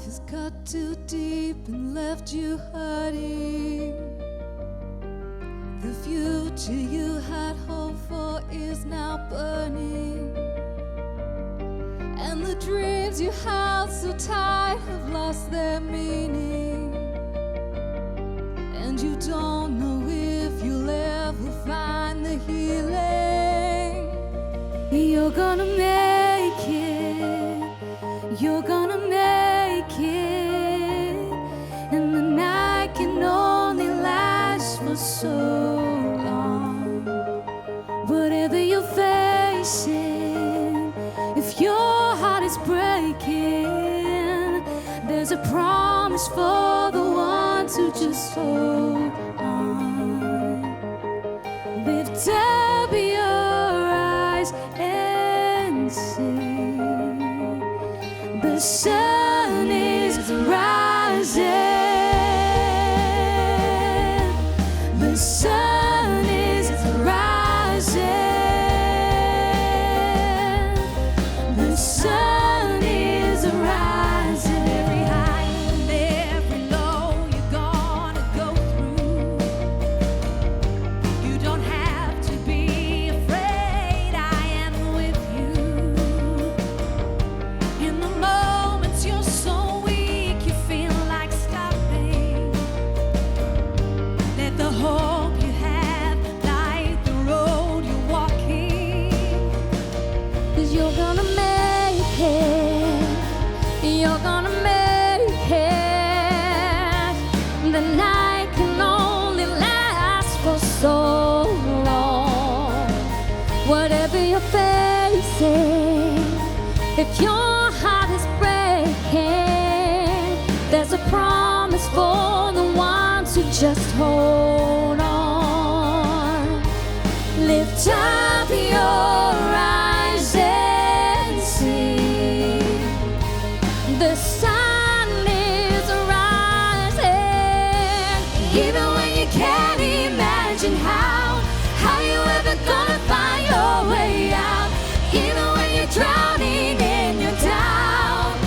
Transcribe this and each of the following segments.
has cut too deep and left you hurting. The future you had hoped for is now burning, and the dreams you held so tight have lost their meaning, and you don't know if you'll ever find the healing. You're gonna make it, you're gonna make it, and the night can only last for so long. Whatever you're facing, if your heart is breaking, there's a promise for the ones who just hold on. Lift up your eyes and see the sun is rising. The sun is rising. The sun is rising. Every high and every low you're gonna go through. You don't have to be afraid, I am with you. In the moments you're so weak, you feel like stopping. Let the hope you have light the road you're walking. 'Cause you're gonna make it. You're gonna make it. The night can only last for so long. Whatever you're facing, if your heart is breaking, there's a promise for the ones who just hold on. Lift up your eyes and see the sun is rising. Even when you can't imagine how you ever gonna find your way out. Even when you're drowning in your doubt,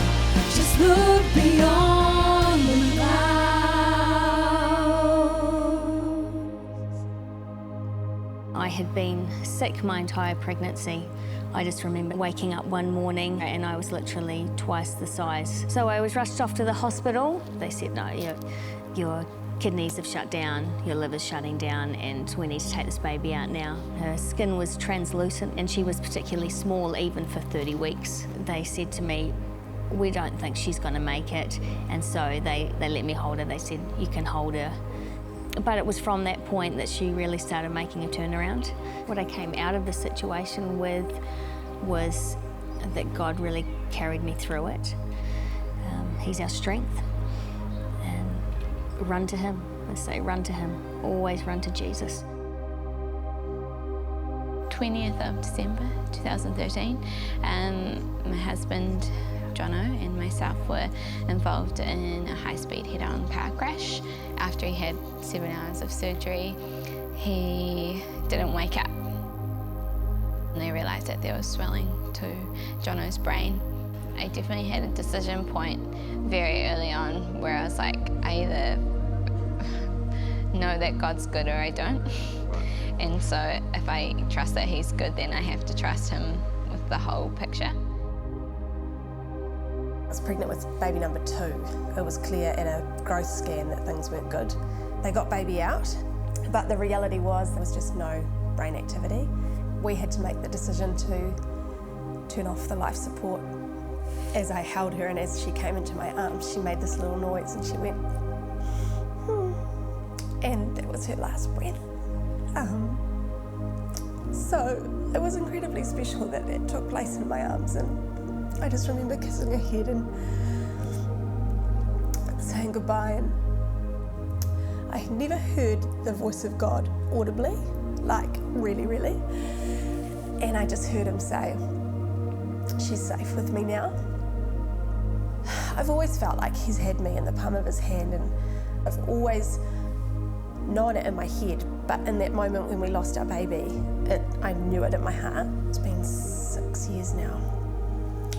just look beyond the clouds. I had been sick my entire pregnancy. I just remember waking up one morning and I was literally twice the size. So I was rushed off to the hospital. They said, no, your kidneys have shut down, your liver's shutting down, and we need to take this baby out now. Her skin was translucent and she was particularly small even for 30 weeks. They said to me, we don't think she's going to make it, and so they let me hold her. They said, you can hold her. But it was from that point that she really started making a turnaround. What I came out of the situation with was that God really carried me through it. He's our strength. And run to him. I say run to him. Always run to Jesus. 20th of December 2013, my husband Jono and myself were involved in a high-speed head-on car crash. After he had 7 hours of surgery, he didn't wake up. And they realised that there was swelling to Jono's brain. I definitely had a decision point very early on where I was like, I either know that God's good or I don't. And so if I trust that he's good, then I have to trust him with the whole picture. I was pregnant with baby number 2. It was clear in a growth scan that things weren't good. They got baby out, but the reality was there was just no brain activity. We had to make the decision to turn off the life support. As I held her and as she came into my arms, she made this little noise and she went, and that was her last breath. So it was incredibly special that it took place in my arms, and I just remember kissing her head and saying goodbye. And I had never heard the voice of God audibly, like really, really. And I just heard him say, she's safe with me now. I've always felt like he's had me in the palm of his hand, and I've always known it in my head, but in that moment when we lost our baby, I knew it in my heart. It's been 6 years now,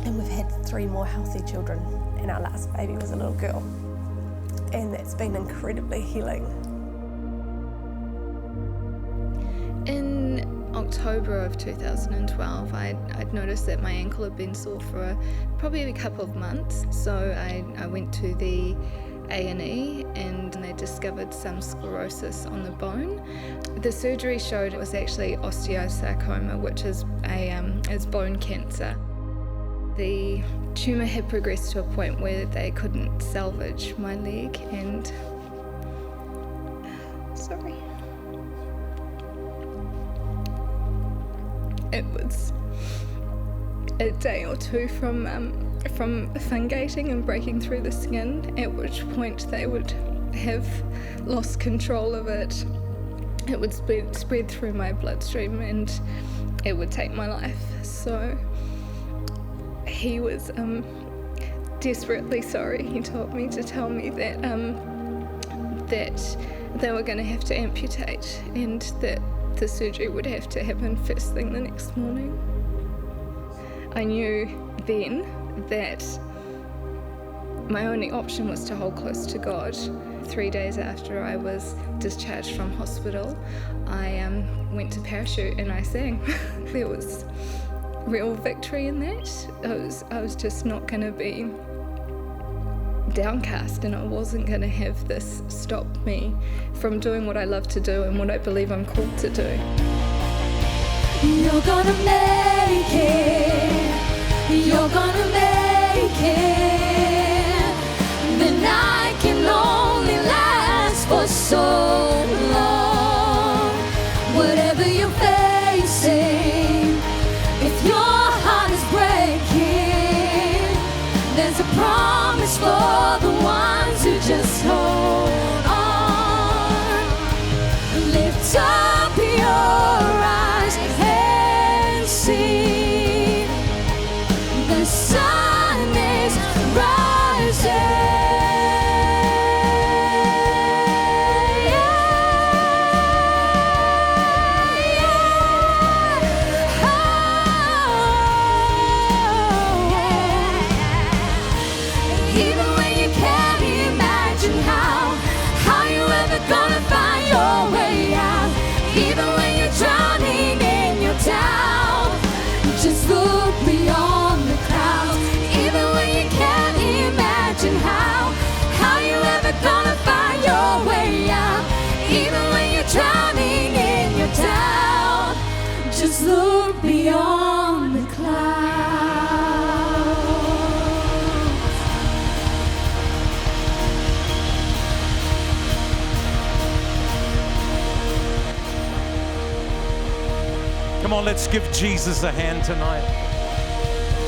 and we've had 3 more healthy children, and our last baby was a little girl. And that's been incredibly healing. In October of 2012, I'd noticed that my ankle had been sore for probably a couple of months. So I went to the A&E and they discovered some sclerosis on the bone. The surgery showed it was actually osteosarcoma, which is bone cancer. The tumour had progressed to a point where they couldn't salvage my leg, and it was a day or two from fungating and breaking through the skin, at which point they would have lost control of it. It would spread through my bloodstream and it would take my life. So he was desperately sorry. He told me to tell me that that they were going to have to amputate and that the surgery would have to happen first thing the next morning. I knew then that my only option was to hold close to God. 3 days after I was discharged from hospital, I went to parachute and I sang. There was real victory in that. I was just not going to be downcast, and I wasn't going to have this stop me from doing what I love to do and what I believe I'm called to do. You're gonna make it. You're gonna make it. The night can only last for so long. Whatever you're facing, if your heart is breaking, there's a promise for the ones who just hold on. Lift up your eyes and see the sun is rising. Even when you can't imagine how you ever gonna find your way out. Even when you're drowning in your doubt, just look beyond the clouds. Even when you can't imagine how you ever gonna find your way out. Even when you're drowning in your doubt, just look beyond the clouds. Come on, let's give Jesus a hand tonight.